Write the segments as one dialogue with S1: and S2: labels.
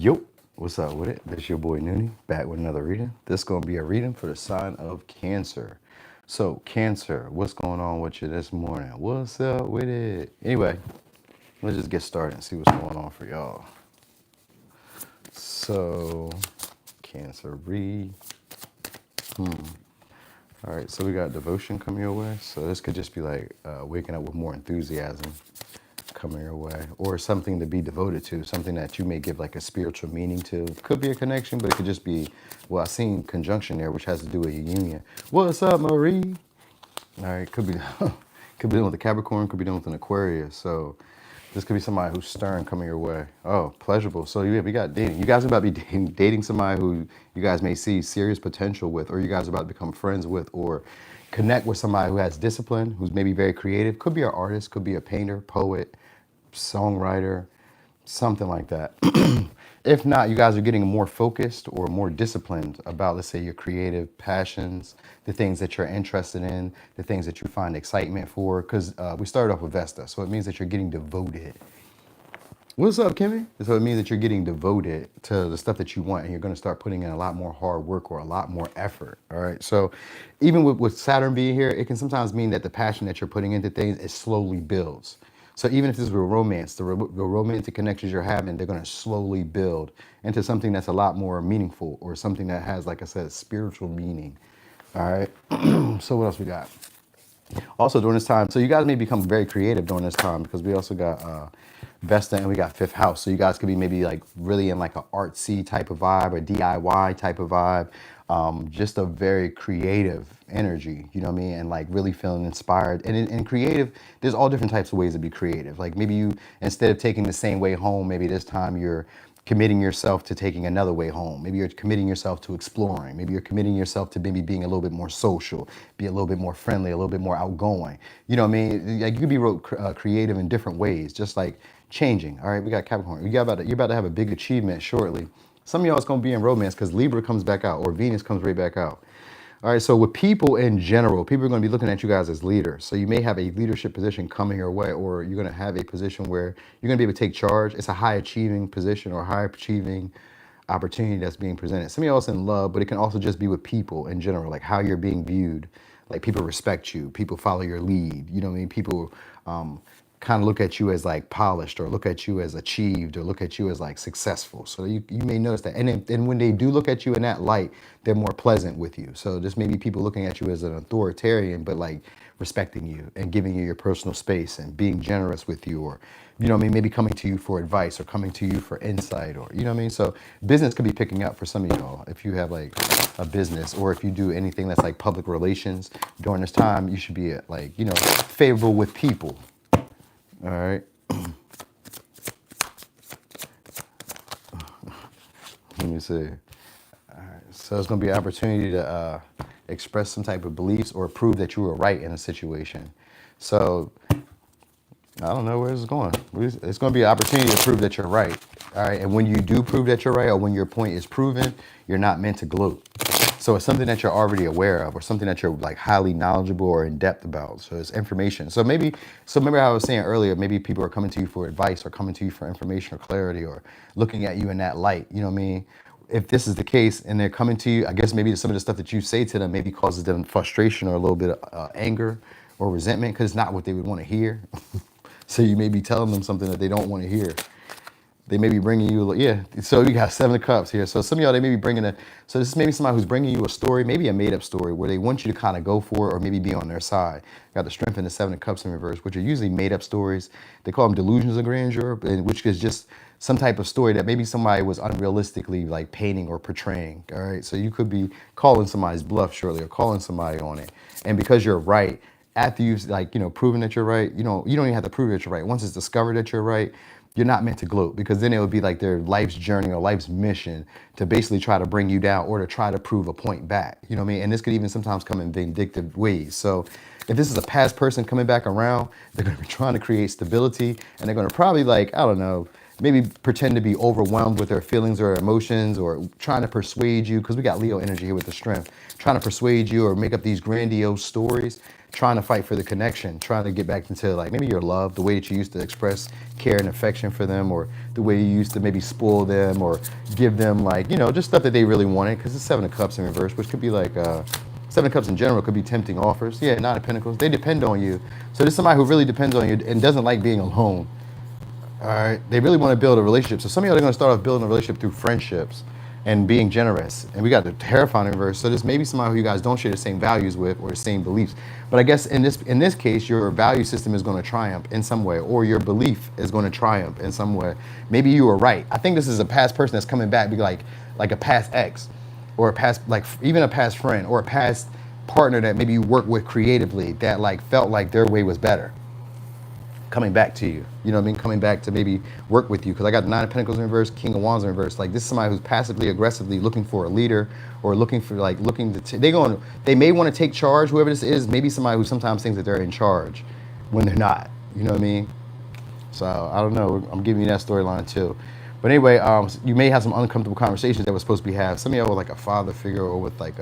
S1: Yo, what's up with it? This your boy Noonie, back with another reading. This is going to be a reading for the sign of Cancer. So, Cancer, what's going on with you this morning? What's up with it? Anyway, let's just get started and see what's going on for y'all. So, Cancer, read. All right, so we got devotion coming your way. So this could just be like waking up with more enthusiasm coming your way, or something to be devoted to, something that you may give like a spiritual meaning to. Could be a connection, but it could just be, well, I seen conjunction there, which has to do with a union. What's up, Marie? All right, could be could be dealing with a Capricorn, could be dealing with an Aquarius. So this could be somebody who's stern coming your way. Oh, pleasurable. So yeah, we got dating. You guys are about to be dating somebody who you guys may see serious potential with, or you guys are about to become friends with, or connect with somebody who has discipline, who's maybe very creative. Could be an artist, could be a painter, poet, songwriter, something like that. If not, you guys are getting more focused or more disciplined about, let's say, your creative passions, the things that you're interested in, the things that you find excitement for. Because we started off with Vesta, so it means that you're getting devoted. What's up, Kimmy? So it means that you're getting devoted to the stuff that you want, and you're going to start putting in a lot more hard work or a lot more effort. All right. So even with Saturn being here, it can sometimes mean that the passion that you're putting into things, it slowly builds. So even if this is a romance, the romantic connections you're having, they're going to slowly build into something that's a lot more meaningful, or something that has, like I said, spiritual meaning. All right. So what else we got? Also during this time, so you guys may become very creative during this time, because we also got Vesta and we got fifth house. So you guys could be maybe like really in like an artsy type of vibe, or DIY type of vibe. Just a very creative energy, you know what I mean? And like really feeling inspired. And in creative, there's all different types of ways to be creative. Like maybe you, instead of taking the same way home, maybe this time you're committing yourself to taking another way home. Maybe you're committing yourself to exploring. Maybe you're committing yourself to maybe being a little bit more social, be a little bit more friendly, a little bit more outgoing. You know what I mean? Like you could be creative in different ways, just like changing. All right, we got Capricorn. You're about to have a big achievement shortly. Some of y'all it's gonna be in romance, because Libra comes back out, or Venus comes right back out. All right, so with people in general, people are going to be looking at you guys as leaders. So you may have a leadership position coming your way, or you're going to have a position where you're going to be able to take charge. It's a high achieving position or high achieving opportunity that's being presented. Some of y'all is in love, but it can also just be with people in general, like how you're being viewed. Like people respect you, people follow your lead. You know what I mean? People kind of look at you as like polished, or look at you as achieved, or look at you as like successful. So you may notice that. And when they do look at you in that light, they're more pleasant with you. So this may be people looking at you as an authoritarian, but like respecting you and giving you your personal space and being generous with you, or, you know what I mean, maybe coming to you for advice, or coming to you for insight, or, you know what I mean? So business could be picking up for some of y'all if you have like a business, or if you do anything that's like public relations during this time, you should be like, you know, favorable with people. All right. Let me see. All right. So it's going to be an opportunity to express some type of beliefs, or prove that you were right in a situation. So I don't know where this is going. It's going to be an opportunity to prove that you're right. All right. And when you do prove that you're right, or when your point is proven, you're not meant to gloat. So it's something that you're already aware of, or something that you're like highly knowledgeable or in depth about. So it's information. So remember how I was saying earlier, maybe people are coming to you for advice, or coming to you for information or clarity, or looking at you in that light. You know what I mean? If this is the case and they're coming to you, I guess maybe some of the stuff that you say to them maybe causes them frustration, or a little bit of anger or resentment, because it's not what they would want to hear. So you may be telling them something that they don't want to hear. They may be bringing you, yeah. So you got 7 of Cups here. So some of y'all, they may be bringing so this is maybe somebody who's bringing you a story, maybe a made up story, where they want you to kind of go for it, or maybe be on their side. Got the Strength and the 7 of Cups in reverse, which are usually made up stories. They call them delusions of grandeur, which is just some type of story that maybe somebody was unrealistically like painting or portraying. All right. So you could be calling somebody's bluff shortly, or calling somebody on it. And because you're right, after you've like, you know, proven that you're right, you know, you don't even have to prove that you're right. Once it's discovered that you're right, you're not meant to gloat, because then it would be like their life's journey or life's mission to basically try to bring you down, or to try to prove a point back. You know what I mean? And this could even sometimes come in vindictive ways. So if this is a past person coming back around, they're going to be trying to create stability, and they're going to probably like, I don't know, maybe pretend to be overwhelmed with their feelings or emotions, or trying to persuade you, because we got Leo energy here with the Strength, trying to persuade you or make up these grandiose stories trying to fight for the connection, trying to get back into like maybe your love, the way that you used to express care and affection for them, or the way you used to maybe spoil them or give them like, just stuff that they really wanted. Because it's Seven of Cups in reverse, which could be like, Seven of Cups in general could be tempting offers. Yeah, Nine of Pentacles, they depend on you. So there's somebody who really depends on you and doesn't like being alone. All right, they really want to build a relationship. So some of y'all are going to start off building a relationship through friendships and being generous. And we got the terrifying in reverse. So there's maybe somebody who you guys don't share the same values with or the same beliefs. But I guess in this case, your value system is going to triumph in some way, or your belief is going to triumph in some way. Maybe you were right. I think this is a past person that's coming back, be like a past ex, or a past, like even a past friend, or a past partner that maybe you work with creatively that like felt like their way was better. Coming back to you, you know what I mean? Coming back to maybe work with you. Because I got the Nine of Pentacles in reverse, King of Wands in reverse. Like this is somebody who's passively aggressively looking for a leader, or looking for like they may want to take charge, whoever this is, maybe somebody who sometimes thinks that they're in charge when they're not, you know what I mean? So I don't know, I'm giving you that storyline too. But anyway, you may have some uncomfortable conversations that were supposed to be had. Some of y'all with like a father figure, or with like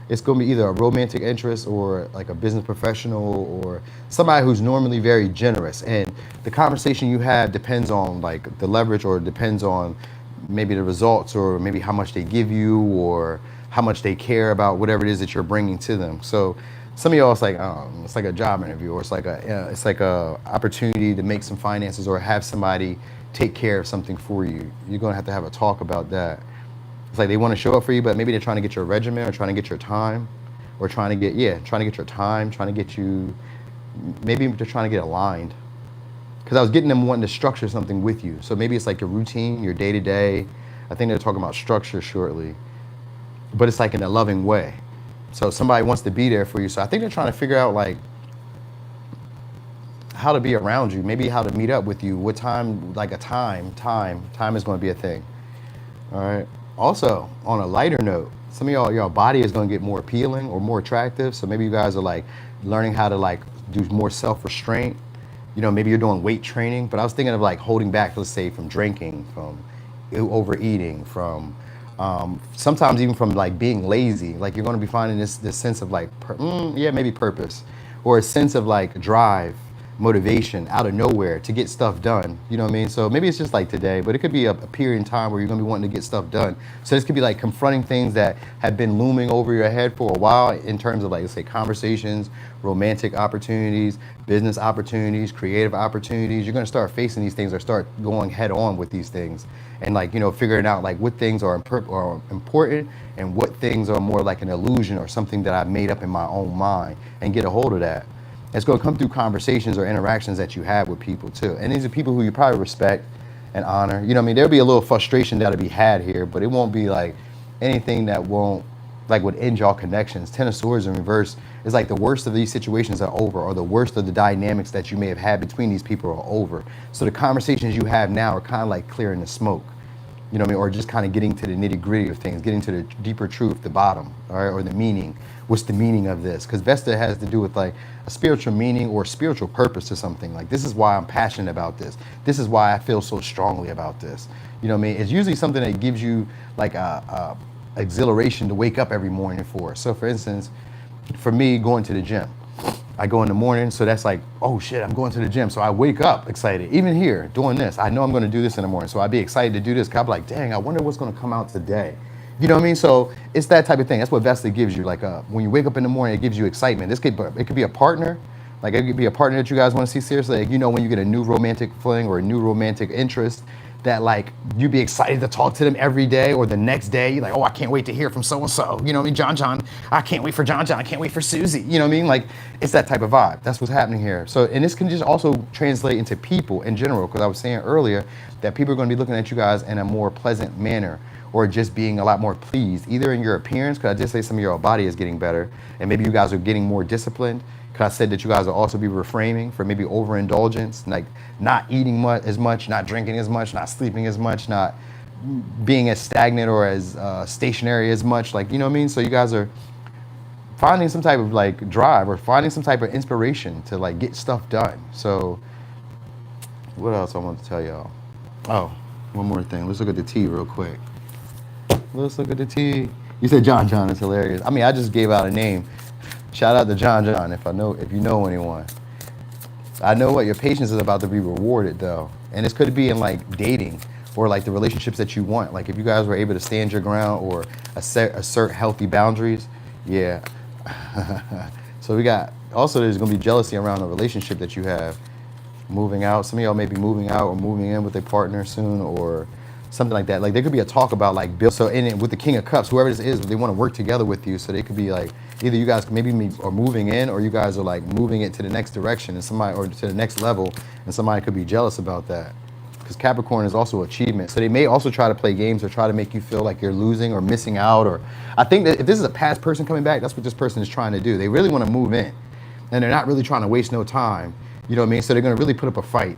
S1: it's going to be either a romantic interest or like a business professional or somebody who's normally very generous. And the conversation you have depends on like the leverage, or depends on maybe the results, or maybe how much they give you, or how much they care about whatever it is that you're bringing to them. So some of y'all, it's like a job interview, or it's like a opportunity to make some finances, or have somebody take care of something for you. You're going to have a talk about that. It's like they want to show up for you, but maybe they're trying to get your regimen, or trying to get your time, or trying to get your time, trying to get you, maybe they're trying to get aligned. Because I was getting them wanting to structure something with you. So maybe it's like your routine, your day-to-day. I think they're talking about structure shortly, but it's like in a loving way. So somebody wants to be there for you. So I think they're trying to figure out like how to be around you, maybe how to meet up with you, what time, like a time is going to be a thing. All right. Also, on a lighter note, some of y'all, your body is going to get more appealing or more attractive. So maybe you guys are like learning how to like do more self-restraint. Maybe you're doing weight training, but I was thinking of like holding back, let's say, from drinking, from overeating, from sometimes even from like being lazy. Like you're going to be finding this sense of like, maybe purpose, or a sense of like drive, motivation out of nowhere to get stuff done. You know what I mean? So maybe it's just like today, but it could be a period in time where you're gonna be wanting to get stuff done. So this could be like confronting things that have been looming over your head for a while, in terms of like, let's say, conversations, romantic opportunities, business opportunities, creative opportunities. You're gonna start facing these things, or start going head on with these things, and like, figuring out like what things are important, and what things are more like an illusion or something that I've made up in my own mind, and get a hold of that. It's going to come through conversations or interactions that you have with people too. And these are people who you probably respect and honor. You know what I mean? There'll be a little frustration that'll be had here, but it won't be like anything that would end y'all connections. Ten of Swords in reverse is like the worst of these situations are over, or the worst of the dynamics that you may have had between these people are over. So the conversations you have now are kind of like clearing the smoke. You know what I mean? Or just kind of getting to the nitty gritty of things, getting to the deeper truth, the bottom, all right, or the meaning. What's the meaning of this? Because Vesta has to do with like a spiritual meaning or spiritual purpose to something. Like, this is why I'm passionate about this. This is why I feel so strongly about this. You know what I mean? It's usually something that gives you like a exhilaration to wake up every morning for. So for instance, for me, going to the gym. I go in the morning, so that's like, oh shit, I'm going to the gym. So I wake up excited. Even here, doing this, I know I'm gonna do this in the morning. So I'd be excited to do this. Cause I'm like, dang, I wonder what's gonna come out today. You know what I mean? So it's that type of thing. That's what Vesta gives you. Like when you wake up in the morning, it gives you excitement. It could be a partner. Like it could be a partner that you guys wanna see seriously. Like, when you get a new romantic fling or a new romantic interest, that like you'd be excited to talk to them every day, or the next day you're like, oh, I can't wait to hear from so-and-so. You know what I mean? John, I can't wait for John, I can't wait for Susie. You know what I mean? Like, it's that type of vibe. That's what's happening here. So, and this can just also translate into people in general, because I was saying earlier that people are going to be looking at you guys in a more pleasant manner, or just being a lot more pleased, either in your appearance, because I did say some of your body is getting better, and maybe you guys are getting more disciplined. Because I said that you guys will also be refraining for maybe overindulgence, like not eating as much, not drinking as much, not sleeping as much, not being as stagnant or as stationary as much. Like, you know what I mean? So you guys are finding some type of like drive, or finding some type of inspiration to like get stuff done. So what else I want to tell y'all? Oh, one more thing. Let's look at the tea real quick. Let's look at the tea. You said John is hilarious. I mean, I just gave out a name. Shout out to John if you know anyone. I know what your patience is about to be rewarded though. And this could be in like dating or like the relationships that you want. Like if you guys were able to stand your ground or assert healthy boundaries, yeah. So we got, also there's gonna be jealousy around the relationship that you have. Moving out, some of y'all may be moving out or moving in with a partner soon or something like that. Like there could be a talk about like bill. So in it with the King of Cups, whoever this is, they want to work together with you. So they could be like, either you guys maybe are moving in or you guys are like moving it to the next direction and somebody, or to the next level, and somebody could be jealous about that. Because Capricorn is also achievement. So they may also try to play games or try to make you feel like you're losing or missing out. Or I think that if this is a past person coming back, that's what this person is trying to do. They really want to move in and they're not really trying to waste no time. You know what I mean? So they're going to really put up a fight.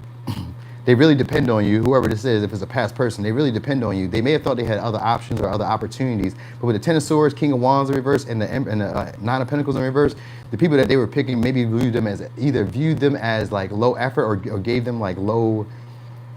S1: They really depend on you, whoever this is, if it's a past person, they really depend on you. They may have thought they had other options or other opportunities, but with the Ten of Swords, King of Wands in reverse, and the Nine of Pentacles in reverse, the people that they were picking maybe viewed them as like low effort or gave them like low,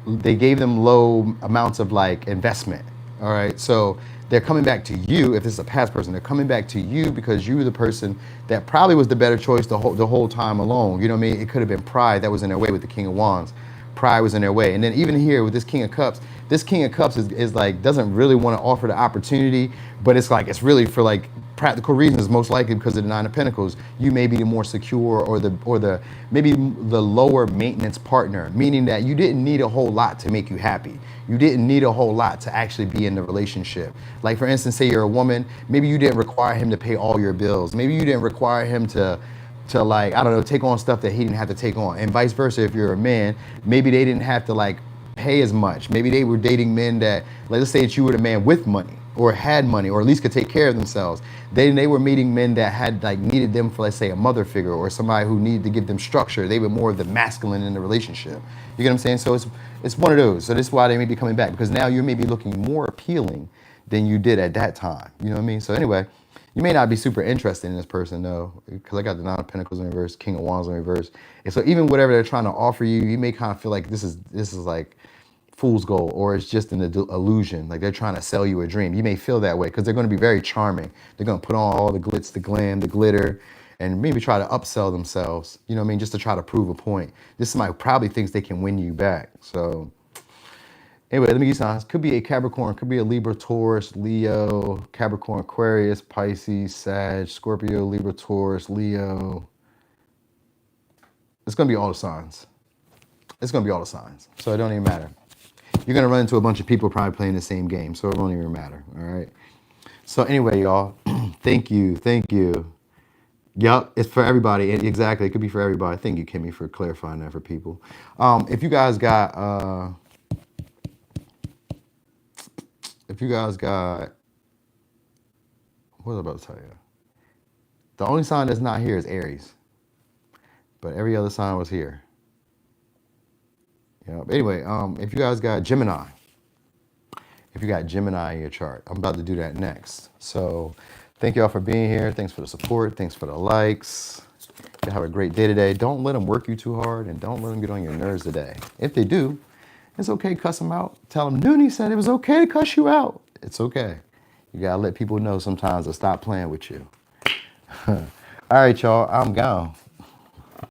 S1: they gave them low amounts of like investment. All right, so they're coming back to you. If this is a past person, they're coming back to you because you were the person that probably was the better choice the whole time along. You know what I mean? It could have been pride that was in their way with the King of Wands. Pride was in their way. And then even here with this King of Cups is like, doesn't really want to offer the opportunity, but it's like, it's really for like practical reasons, most likely because of the Nine of Pentacles. You may be the more secure or maybe the lower maintenance partner, meaning that you didn't need a whole lot to make you happy. You didn't need a whole lot to actually be in the relationship. Like for instance, say you're a woman, maybe you didn't require him to pay all your bills. Maybe you didn't require him to like, I don't know, take on stuff that he didn't have to take on. And vice versa, if you're a man, maybe they didn't have to like pay as much. Maybe they were dating men that, like, let's say that you were the man with money or had money or at least could take care of themselves. They were meeting men that had like needed them for, let's say, a mother figure or somebody who needed to give them structure. They were more of the masculine in the relationship. You get what I'm saying? So it's one of those. So this is why they may be coming back, because now you may be looking more appealing than you did at that time. You know what I mean? So anyway, you may not be super interested in this person though, because I got the Nine of Pentacles in reverse, King of Wands in reverse. And so even whatever they're trying to offer you, you may kind of feel like this is like fool's gold, or it's just an illusion. Like they're trying to sell you a dream. You may feel that way because they're going to be very charming. They're going to put on all the glitz, the glam, the glitter, and maybe try to upsell themselves. You know what I mean? Just to try to prove a point. This somebody probably thinks they can win you back. So anyway, let me give you signs. Could be a Capricorn, could be a Libra, Taurus, Leo, Capricorn, Aquarius, Pisces, Sag, Scorpio, Libra, Taurus, Leo. It's going to be all the signs. It's going to be all the signs. So it don't even matter. You're going to run into a bunch of people probably playing the same game, so it won't even matter, all right? So anyway, y'all, thank you. Yep, it's for everybody. Exactly, it could be for everybody. Thank you, Kimmy, for clarifying that for people. If you guys got, what was I about to tell you? The only sign that's not here is Aries, but every other sign was here. Yeah. Anyway, if you guys got Gemini, if you got Gemini in your chart, I'm about to do that next. So thank y'all for being here. Thanks for the support. Thanks for the likes. You have a great day today. Don't let them work you too hard, and don't let them get on your nerves today. If they do, it's okay. Cuss them out. Tell them Noonie said it was okay to cuss you out. It's okay. You gotta let people know sometimes to stop playing with you. All right, y'all. I'm gone.